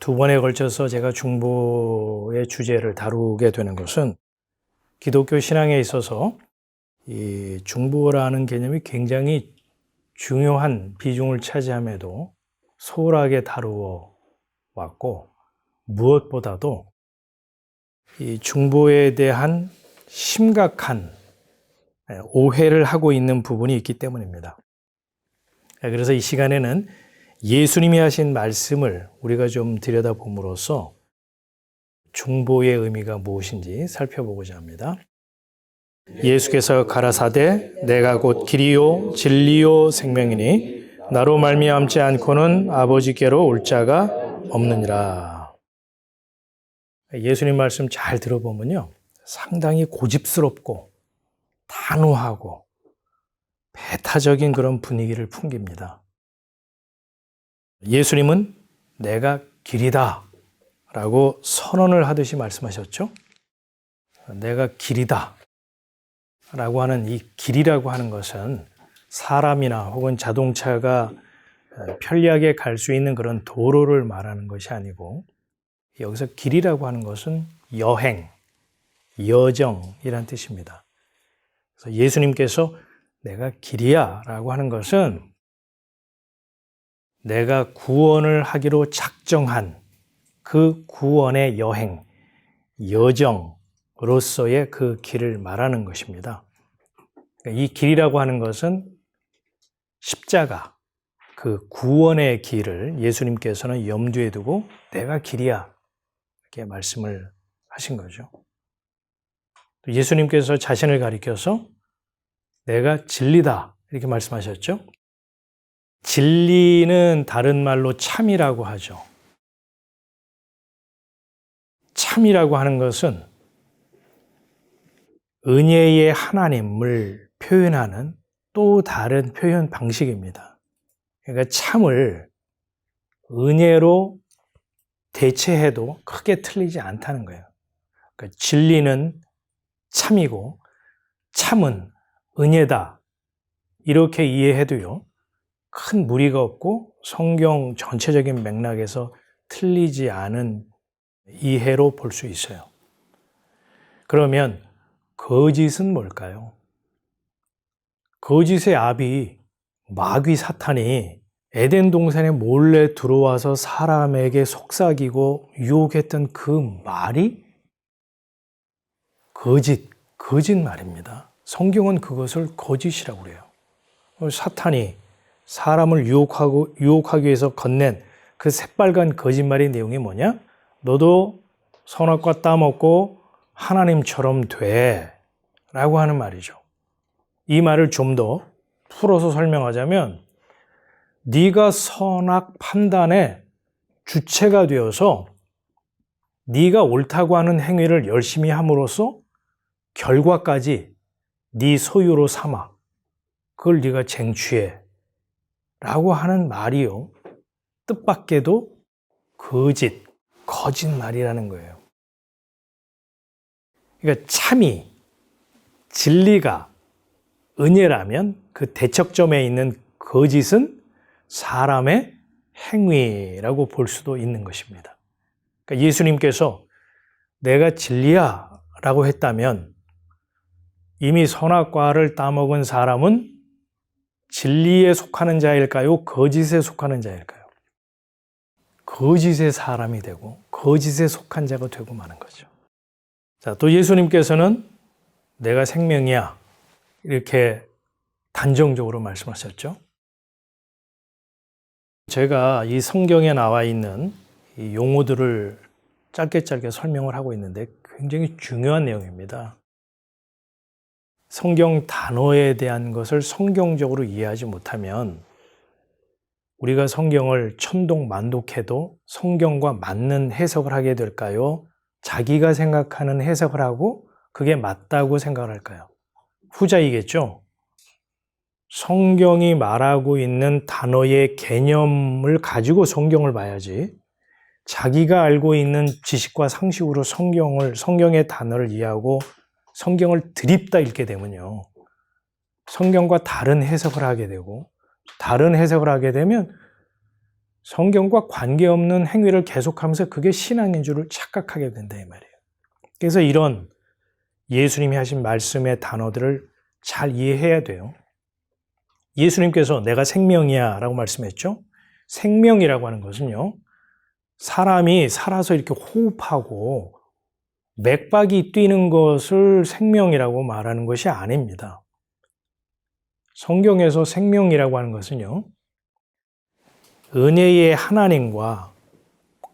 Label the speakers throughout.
Speaker 1: 두 번에 걸쳐서 제가 중보의 주제를 다루게 되는 것은 기독교 신앙에 있어서 이 중보라는 개념이 굉장히 중요한 비중을 차지함에도 소홀하게 다루어 왔고, 무엇보다도 이 중보에 대한 심각한 오해를 하고 있는 부분이 있기 때문입니다. 그래서 이 시간에는 예수님이 하신 말씀을 우리가 좀 들여다봄으로써 중보의 의미가 무엇인지 살펴보고자 합니다. 예수께서 가라사대 내가 곧 길이요 진리요 생명이니 나로 말미암지 않고는 아버지께로 올 자가 없느니라. 예수님 말씀 잘 들어보면요, 상당히 고집스럽고 단호하고 배타적인 그런 분위기를 풍깁니다. 예수님은 내가 길이다 라고 선언을 하듯이 말씀하셨죠. 내가 길이다 라고 하는 이 길이라고 하는 것은 사람이나 혹은 자동차가 편리하게 갈 수 있는 그런 도로를 말하는 것이 아니고, 여기서 길이라고 하는 것은 여행, 여정이란 뜻입니다. 그래서 예수님께서 내가 길이야 라고 하는 것은 내가 구원을 하기로 작정한 그 구원의 여행, 여정으로서의 그 길을 말하는 것입니다. 이 길이라고 하는 것은 십자가, 그 구원의 길을 예수님께서는 염두에 두고 내가 길이야 이렇게 말씀을 하신 거죠. 예수님께서 자신을 가리켜서 내가 진리다 이렇게 말씀하셨죠. 진리는 다른 말로 참이라고 하죠. 참이라고 하는 것은 은혜의 하나님을 표현하는 또 다른 표현 방식입니다. 그러니까 참을 은혜로 대체해도 크게 틀리지 않다는 거예요. 그러니까 진리는 참이고 참은 은혜다 이렇게 이해해도요, 큰 무리가 없고 성경 전체적인 맥락에서 틀리지 않은 이해로 볼 수 있어요. 그러면 거짓은 뭘까요? 거짓의 아비 마귀 사탄이 에덴 동산에 몰래 들어와서 사람에게 속삭이고 유혹했던 그 말이 거짓말입니다. 성경은 그것을 거짓이라고 그래요. 사탄이 사람을 유혹하기 위해서 건넨 그 새빨간 거짓말의 내용이 뭐냐? 너도 선악과 따먹고 하나님처럼 돼 라고 하는 말이죠. 이 말을 좀 더 풀어서 설명하자면, 네가 선악 판단의 주체가 되어서 네가 옳다고 하는 행위를 열심히 함으로써 결과까지 네 소유로 삼아 그걸 네가 쟁취해 라고 하는 말이요, 뜻밖에도 거짓말이라는 거예요. 그러니까 참이, 진리가 은혜라면 그 대척점에 있는 거짓은 사람의 행위라고 볼 수도 있는 것입니다. 그러니까 예수님께서 내가 진리야 라고 했다면 이미 선악과를 따먹은 사람은 진리에 속하는 자일까요? 거짓에 속하는 자일까요? 거짓의 사람이 되고 거짓에 속한 자가 되고 마는 거죠. 자, 또 예수님께서는 내가 생명이야 이렇게 단정적으로 말씀하셨죠. 제가 이 성경에 나와 있는 이 용어들을 짧게 설명을 하고 있는데 굉장히 중요한 내용입니다. 성경 단어에 대한 것을 성경적으로 이해하지 못하면 우리가 성경을 천독만독해도 성경과 맞는 해석을 하게 될까요? 자기가 생각하는 해석을 하고 그게 맞다고 생각을 할까요? 후자이겠죠? 성경이 말하고 있는 단어의 개념을 가지고 성경을 봐야지, 자기가 알고 있는 지식과 상식으로 성경의 단어를 이해하고 성경을 드립다 읽게 되면요, 성경과 다른 해석을 하게 되고, 다른 해석을 하게 되면 성경과 관계없는 행위를 계속하면서 그게 신앙인 줄을 착각하게 된다 이 말이에요. 그래서 이런 예수님이 하신 말씀의 단어들을 잘 이해해야 돼요. 예수님께서 내가 생명이야 라고 말씀했죠. 생명이라고 하는 것은요, 사람이 살아서 이렇게 호흡하고 맥박이 뛰는 것을 생명이라고 말하는 것이 아닙니다. 성경에서 생명이라고 하는 것은요, 은혜의 하나님과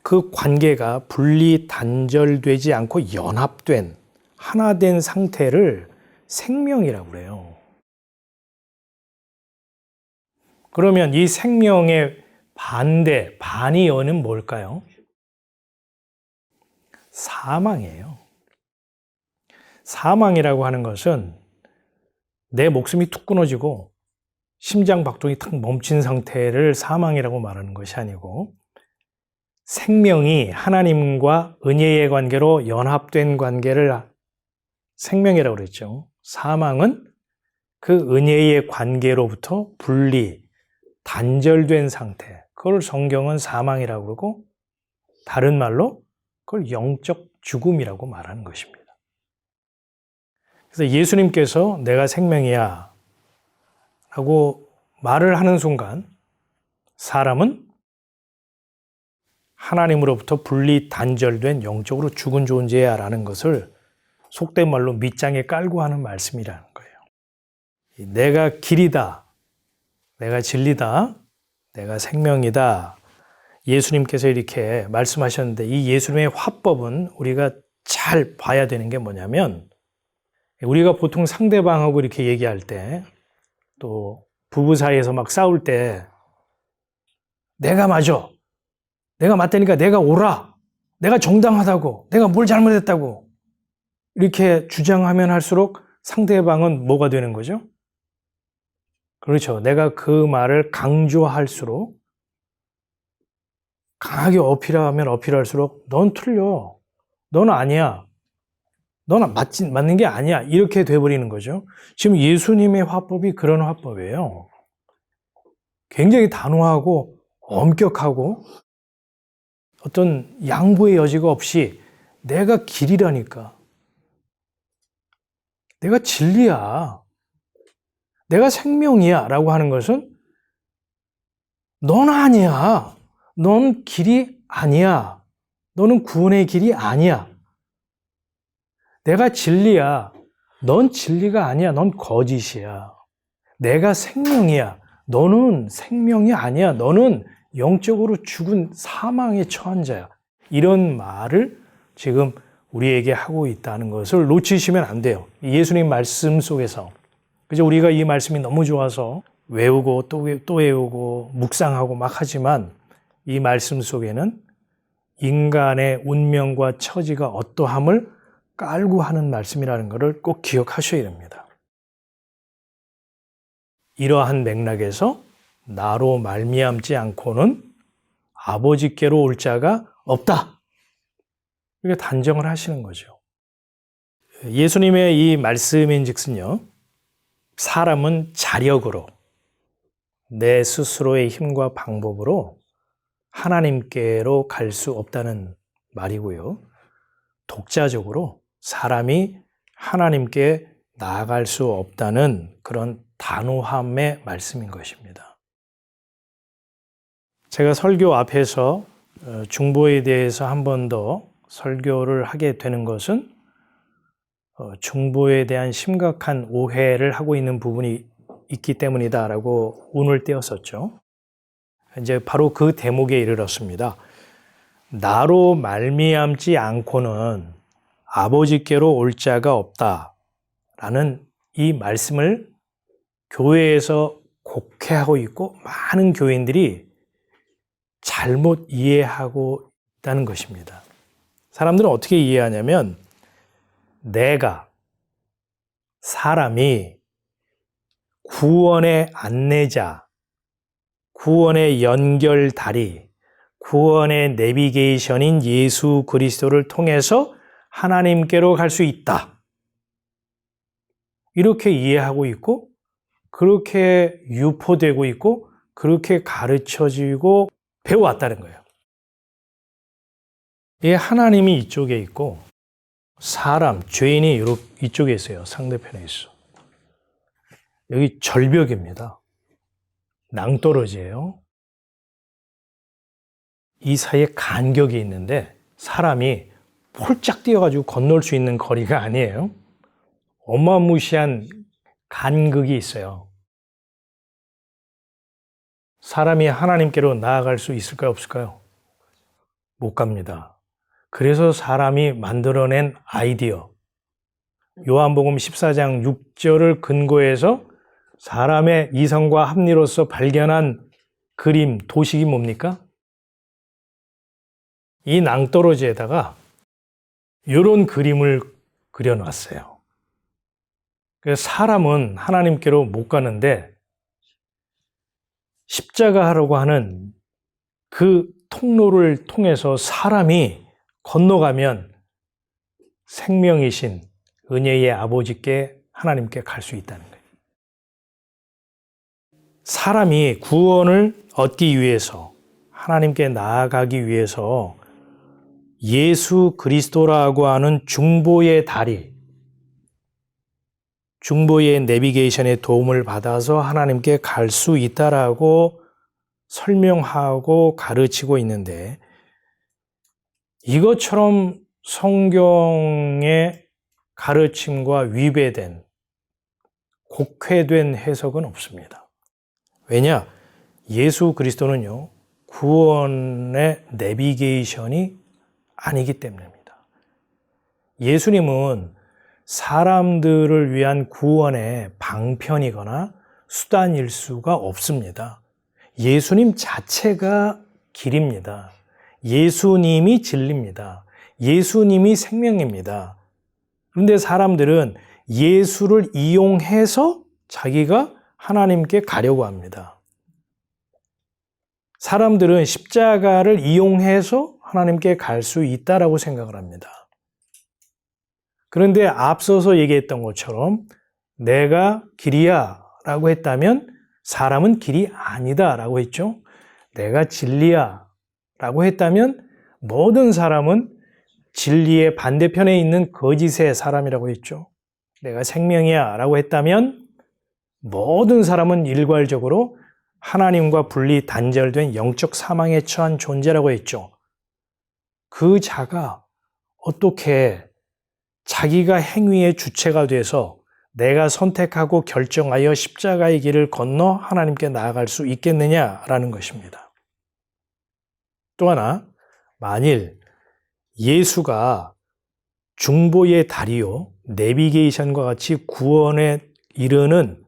Speaker 1: 그 관계가 분리 단절되지 않고 연합된 하나 된 상태를 생명이라고 그래요. 그러면 이 생명의 반대, 반이어는 뭘까요? 사망이에요. 사망이라고 하는 것은 내 목숨이 툭 끊어지고 심장 박동이 탁 멈춘 상태를 사망이라고 말하는 것이 아니고, 생명이 하나님과 은혜의 관계로 연합된 관계를 생명이라고 그랬죠. 사망은 그 은혜의 관계로부터 분리, 단절된 상태, 그걸 성경은 사망이라고 그러고, 다른 말로 그걸 영적 죽음이라고 말하는 것입니다. 그래서 예수님께서 내가 생명이야 라고 말을 하는 순간 사람은 하나님으로부터 분리 단절된 영적으로 죽은 존재야 라는 것을 속된 말로 밑장에 깔고 하는 말씀이라는 거예요. 내가 길이다, 내가 진리다, 내가 생명이다, 예수님께서 이렇게 말씀하셨는데, 이 예수님의 화법은 우리가 잘 봐야 되는 게 뭐냐면, 우리가 보통 상대방하고 이렇게 얘기할 때, 또 부부 사이에서 막 싸울 때 내가 맞아, 내가 맞다니까 내가 옳아, 내가 정당하다고, 내가 뭘 잘못했다고 이렇게 주장하면 할수록 상대방은 뭐가 되는 거죠? 그렇죠. 내가 그 말을 강조할수록, 강하게 어필하면 어필할수록 넌 틀려, 넌 아니야, 넌 맞는 게 아니야, 이렇게 돼버리는 거죠. 지금 예수님의 화법이 그런 화법이에요. 굉장히 단호하고 엄격하고 어떤 양보의 여지가 없이 내가 길이라니까, 내가 진리야, 내가 생명이야 라고 하는 것은 넌 아니야, 넌 길이 아니야, 너는 구원의 길이 아니야, 내가 진리야, 넌 진리가 아니야, 넌 거짓이야, 내가 생명이야, 너는 생명이 아니야, 너는 영적으로 죽은 사망에 처한 자야. 이런 말을 지금 우리에게 하고 있다는 것을 놓치시면 안 돼요. 예수님 말씀 속에서. 그죠? 우리가 이 말씀이 너무 좋아서 외우고 또 외우고 묵상하고 막 하지만, 이 말씀 속에는 인간의 운명과 처지가 어떠함을 깔고 하는 말씀이라는 것을 꼭 기억하셔야 됩니다. 이러한 맥락에서 나로 말미암지 않고는 아버지께로 올 자가 없다, 이렇게 단정을 하시는 거죠. 예수님의 이 말씀인즉슨요, 사람은 자력으로, 내 스스로의 힘과 방법으로 하나님께로 갈 수 없다는 말이고요, 독자적으로 사람이 하나님께 나아갈 수 없다는 그런 단호함의 말씀인 것입니다. 제가 설교 앞에서 중보에 대해서 한 번 더 설교를 하게 되는 것은 중보에 대한 심각한 오해를 하고 있는 부분이 있기 때문이다라고 운을 띄었었죠. 이제 바로 그 대목에 이르렀습니다. 나로 말미암지 않고는 아버지께로 올 자가 없다라는 이 말씀을 교회에서 곡해하고 있고, 많은 교인들이 잘못 이해하고 있다는 것입니다. 사람들은 어떻게 이해하냐면, 내가, 사람이 구원의 안내자, 구원의 연결다리, 구원의 내비게이션인 예수 그리스도를 통해서 하나님께로 갈 수 있다, 이렇게 이해하고 있고, 그렇게 유포되고 있고, 그렇게 가르쳐지고 배워왔다는 거예요. 이 하나님이 이쪽에 있고 사람, 죄인이 이쪽에 있어요. 상대편에 있어. 여기 절벽입니다. 낭떠러지예요. 이 사이에 간격이 있는데 사람이 폴짝 뛰어가지고 건널 수 있는 거리가 아니에요. 어마무시한 간극이 있어요. 사람이 하나님께로 나아갈 수 있을까요? 없을까요? 못 갑니다. 그래서 사람이 만들어낸 아이디어, 요한복음 14장 6절을 근거해서 사람의 이성과 합리로서 발견한 그림, 도식이 뭡니까? 이 낭떠러지에다가 이런 그림을 그려놨어요. 그래서 사람은 하나님께로 못 가는데 십자가라고 하는 그 통로를 통해서 사람이 건너가면 생명이신 은혜의 아버지께 하나님께 갈 수 있다는 거예요. 사람이 구원을 얻기 위해서 하나님께 나아가기 위해서 예수 그리스도라고 하는 중보의 다리, 중보의 내비게이션의 도움을 받아서 하나님께 갈 수 있다라고 설명하고 가르치고 있는데 이것처럼 성경의 가르침과 위배된 곡회된 해석은 없습니다. 왜냐? 예수 그리스도는요, 구원의 내비게이션이 아니기 때문입니다. 예수님은 사람들을 위한 구원의 방편이거나 수단일 수가 없습니다. 예수님 자체가 길입니다. 예수님이 진리입니다. 예수님이 생명입니다. 그런데 사람들은 예수를 이용해서 자기가 하나님께 가려고 합니다. 사람들은 십자가를 이용해서 하나님께 갈 수 있다라고 생각을 합니다. 그런데 앞서서 얘기했던 것처럼 내가 길이야 라고 했다면 사람은 길이 아니다 라고 했죠. 내가 진리야 라고 했다면 모든 사람은 진리의 반대편에 있는 거짓의 사람이라고 했죠. 내가 생명이야 라고 했다면 모든 사람은 일괄적으로 하나님과 분리 단절된 영적 사망에 처한 존재라고 했죠. 그 자가 어떻게 자기가 행위의 주체가 돼서 내가 선택하고 결정하여 십자가의 길을 건너 하나님께 나아갈 수 있겠느냐라는 것입니다. 또 하나, 만일 예수가 중보의 다리요, 내비게이션과 같이 구원에 이르는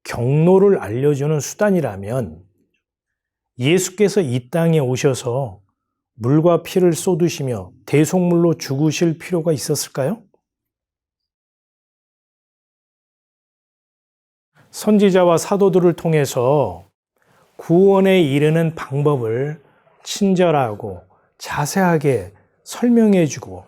Speaker 1: 경로를 알려주는 수단이라면 예수께서 이 땅에 오셔서 물과 피를 쏟으시며 대속물로 죽으실 필요가 있었을까요? 선지자와 사도들을 통해서 구원에 이르는 방법을 친절하고 자세하게 설명해주고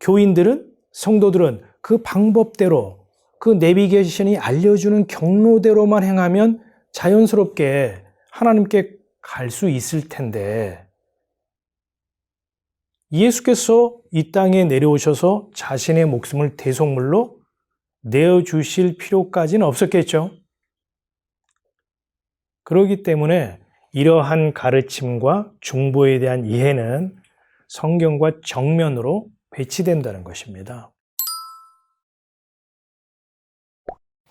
Speaker 1: 교인들은, 성도들은 그 방법대로 그 내비게이션이 알려주는 경로대로만 행하면 자연스럽게 하나님께 갈 수 있을 텐데 예수께서 이 땅에 내려오셔서 자신의 목숨을 대속물로 내어주실 필요까지는 없었겠죠. 그렇기 때문에 이러한 가르침과 중보에 대한 이해는 성경과 정면으로 배치된다는 것입니다.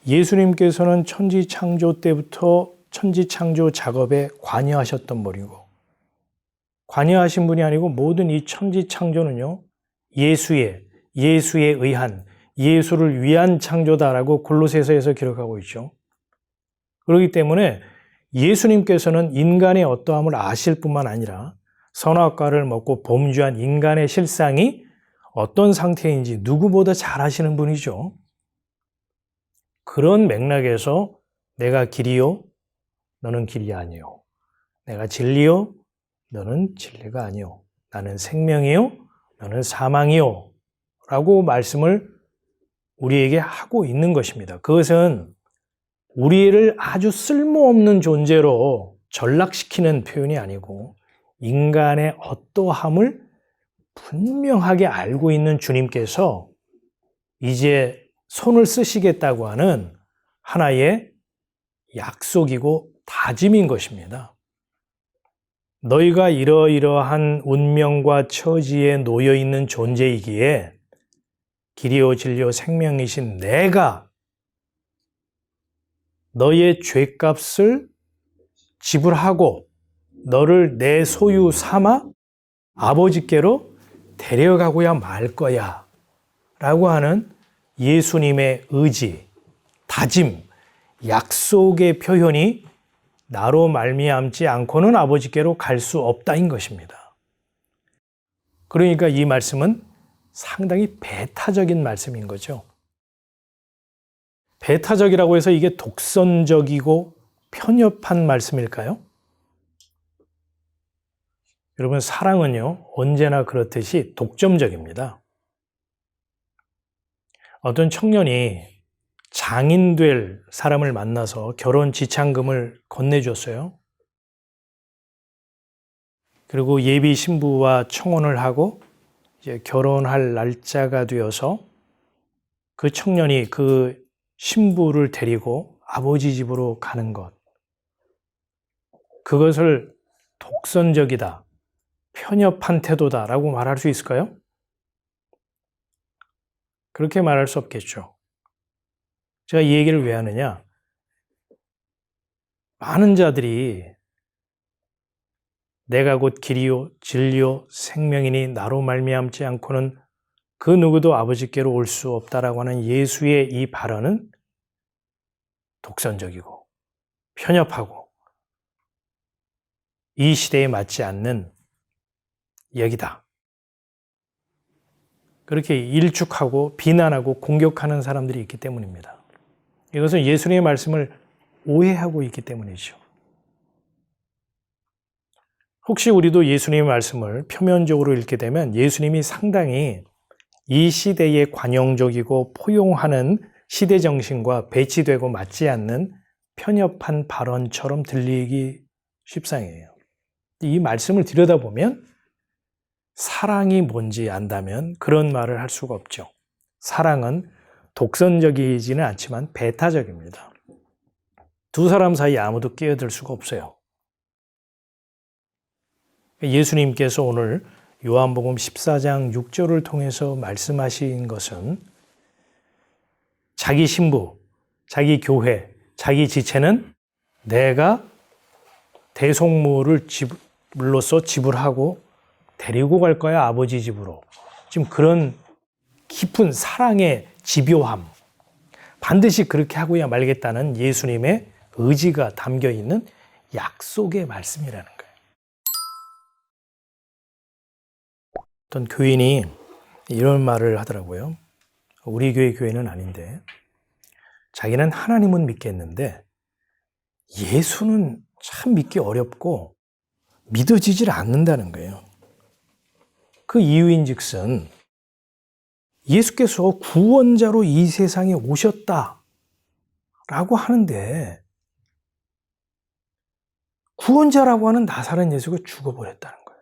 Speaker 1: 예수님께서는 천지창조 때부터 천지창조 작업에 관여하셨던 분이고 관여하신 분이 아니고 모든 이 천지창조는요 예수에 의한 예수를 위한 창조다라고 골로새서에서 기록하고 있죠. 그렇기 때문에 예수님께서는 인간의 어떠함을 아실 뿐만 아니라 선악과를 먹고 범죄한 인간의 실상이 어떤 상태인지 누구보다 잘 아시는 분이죠. 그런 맥락에서 내가 길이요, 너는 길이 아니요. 내가 진리요, 너는 진리가 아니요. 나는 생명이요, 너는 사망이요. 라고 말씀을 우리에게 하고 있는 것입니다. 그것은 우리를 아주 쓸모없는 존재로 전락시키는 표현이 아니고 인간의 어떠함을 분명하게 알고 있는 주님께서 이제 손을 쓰시겠다고 하는 하나의 약속이고 다짐인 것입니다. 너희가 이러이러한 운명과 처지에 놓여 있는 존재이기에 길이요 진리요 생명이신 내가 너의 죄값을 지불하고 너를 내 소유 삼아 아버지께로 데려가고야 말 거야 라고 하는 예수님의 의지, 다짐, 약속의 표현이 나로 말미암지 않고는 아버지께로 갈 수 없다인 것입니다. 그러니까 이 말씀은 상당히 배타적인 말씀인 거죠. 배타적이라고 해서 이게 독선적이고 편협한 말씀일까요? 여러분, 사랑은요, 언제나 그렇듯이 독점적입니다. 어떤 청년이 장인 될 사람을 만나서 결혼 지참금을 건네줬어요. 그리고 예비 신부와 청혼을 하고 이제 결혼할 날짜가 되어서 그 청년이 그 신부를 데리고 아버지 집으로 가는 것. 그것을 독선적이다, 편협한 태도다라고 말할 수 있을까요? 그렇게 말할 수 없겠죠. 제가 이 얘기를 왜 하느냐? 많은 자들이 내가 곧 길이요 진리요 생명이니 나로 말미암지 않고는 그 누구도 아버지께로 올 수 없다라고 하는 예수의 이 발언은 독선적이고 편협하고 이 시대에 맞지 않는 얘기다. 그렇게 일축하고 비난하고 공격하는 사람들이 있기 때문입니다. 이것은 예수님의 말씀을 오해하고 있기 때문이죠. 혹시 우리도 예수님의 말씀을 표면적으로 읽게 되면 예수님이 상당히 이 시대에 관용적이고 포용하는 시대 정신과 배치되고 맞지 않는 편협한 발언처럼 들리기 십상이에요. 이 말씀을 들여다보면 사랑이 뭔지 안다면 그런 말을 할 수가 없죠. 사랑은 독선적이지는 않지만 배타적입니다. 두 사람 사이에 아무도 끼어들 수가 없어요. 예수님께서 오늘 요한복음 14장 6절을 통해서 말씀하신 것은 자기 신부, 자기 교회, 자기 지체는 내가 대속물을 물로써 지불하고 데리고 갈 거야, 아버지 집으로. 지금 그런 깊은 사랑의 집요함, 반드시 그렇게 하고야 말겠다는 예수님의 의지가 담겨 있는 약속의 말씀이라는 거예요. 어떤 교인이 이런 말을 하더라고요. 우리 교회는 아닌데 자기는 하나님은 믿겠는데 예수는 참 믿기 어렵고 믿어지질 않는다는 거예요. 그 이유인즉슨 예수께서 구원자로 이 세상에 오셨다라고 하는데 구원자라고 하는 나사렛 예수가 죽어버렸다는 거예요.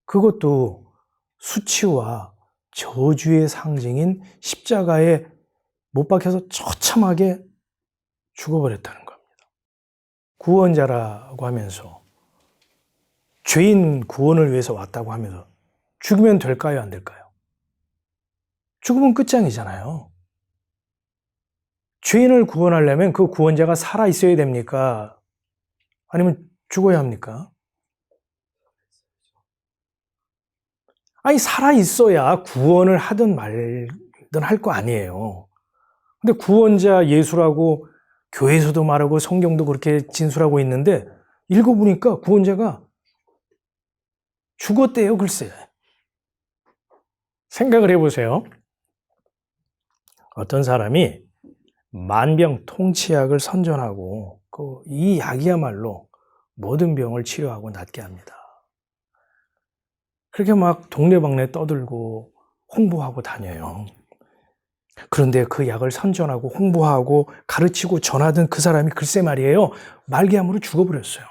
Speaker 1: 그것도 수치와 저주의 상징인 십자가에 못 박혀서 처참하게 죽어버렸다는 겁니다. 구원자라고 하면서 죄인 구원을 위해서 왔다고 하면서 죽으면 될까요? 안 될까요? 죽으면 끝장이잖아요. 죄인을 구원하려면 그 구원자가 살아 있어야 됩니까? 아니면 죽어야 합니까? 아니, 살아 있어야 구원을 하든 말든 할 거 아니에요. 근데 구원자 예수라고 교회에서도 말하고 성경도 그렇게 진술하고 있는데 읽어보니까 구원자가 죽었대요, 글쎄. 생각을 해보세요. 어떤 사람이 만병통치약을 선전하고 이 약이야말로 모든 병을 치료하고 낫게 합니다. 그렇게 막 동네방네 떠들고 홍보하고 다녀요. 그런데 그 약을 선전하고 홍보하고 가르치고 전하던 그 사람이 글쎄 말이에요. 말기암으로 죽어버렸어요.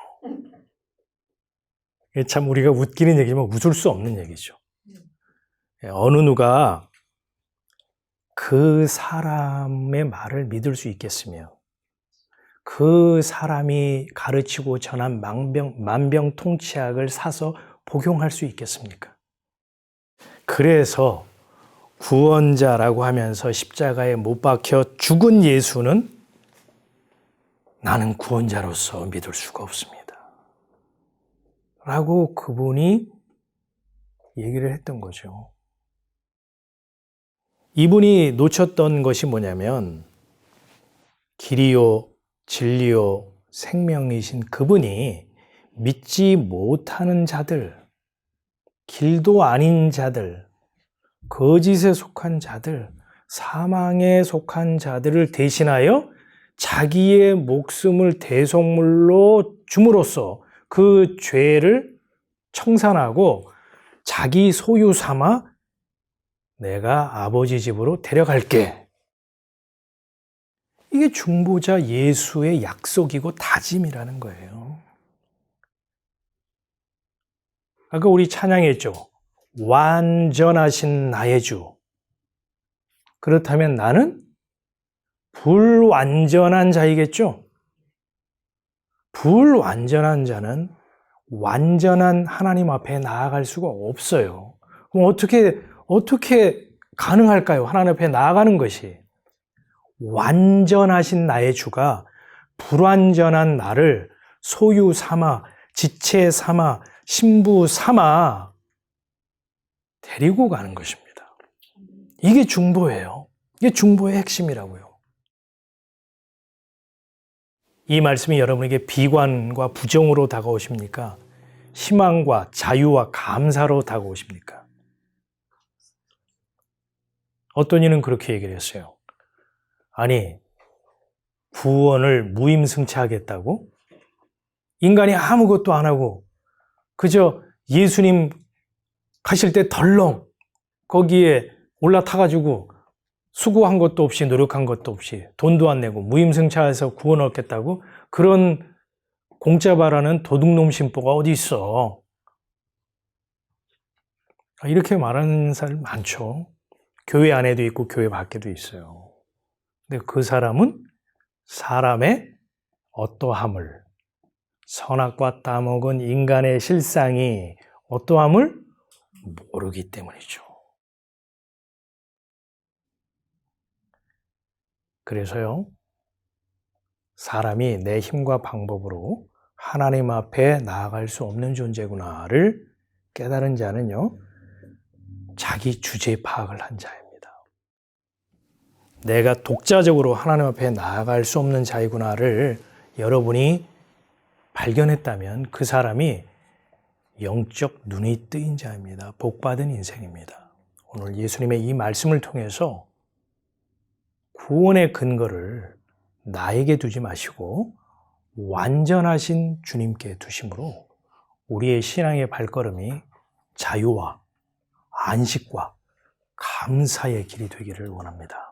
Speaker 1: 이게 참 우리가 웃기는 얘기지만 웃을 수 없는 얘기죠. 어느 누가 그 사람의 말을 믿을 수 있겠으며 그 사람이 가르치고 전한 만병통치약을 사서 복용할 수 있겠습니까? 그래서 구원자라고 하면서 십자가에 못 박혀 죽은 예수는 나는 구원자로서 믿을 수가 없습니다. 라고 그분이 얘기를 했던 거죠. 이분이 놓쳤던 것이 뭐냐면 길이요, 진리요, 생명이신 그분이 믿지 못하는 자들, 길도 아닌 자들, 거짓에 속한 자들, 사망에 속한 자들을 대신하여 자기의 목숨을 대속물로 줌으로써 그 죄를 청산하고 자기 소유 삼아 내가 아버지 집으로 데려갈게. 이게 중보자 예수의 약속이고 다짐이라는 거예요. 아까 우리 찬양했죠. 완전하신 나의 주. 그렇다면 나는 불완전한 자이겠죠? 불완전한 자는 완전한 하나님 앞에 나아갈 수가 없어요. 그럼 어떻게 가능할까요? 하나님 앞에 나아가는 것이. 완전하신 나의 주가 불완전한 나를 소유 삼아, 지체 삼아, 신부 삼아 데리고 가는 것입니다. 이게 중보예요. 이게 중보의 핵심이라고요. 이 말씀이 여러분에게 비관과 부정으로 다가오십니까? 희망과 자유와 감사로 다가오십니까? 어떤 이는 그렇게 얘기를 했어요. 아니, 구원을 무임승차하겠다고? 인간이 아무것도 안 하고 그저 예수님 가실 때 덜렁 거기에 올라타가지고 수고한 것도 없이 노력한 것도 없이 돈도 안 내고 무임승차해서 구원 얻겠다고? 그런 공짜 바라는 도둑놈 신보가 어디 있어? 이렇게 말하는 사람 많죠. 교회 안에도 있고 교회 밖에도 있어요. 근데 그 사람은 사람의 어떠함을, 선악과 따먹은 인간의 실상이 어떠함을 모르기 때문이죠. 그래서요, 사람이 내 힘과 방법으로 하나님 앞에 나아갈 수 없는 존재구나를 깨달은 자는요, 자기 주제 파악을 한 자입니다. 내가 독자적으로 하나님 앞에 나아갈 수 없는 자이구나를 여러분이 발견했다면 그 사람이 영적 눈이 뜨인 자입니다. 복받은 인생입니다. 오늘 예수님의 이 말씀을 통해서 구원의 근거를 나에게 두지 마시고 완전하신 주님께 두심으로 우리의 신앙의 발걸음이 자유와 안식과 감사의 길이 되기를 원합니다.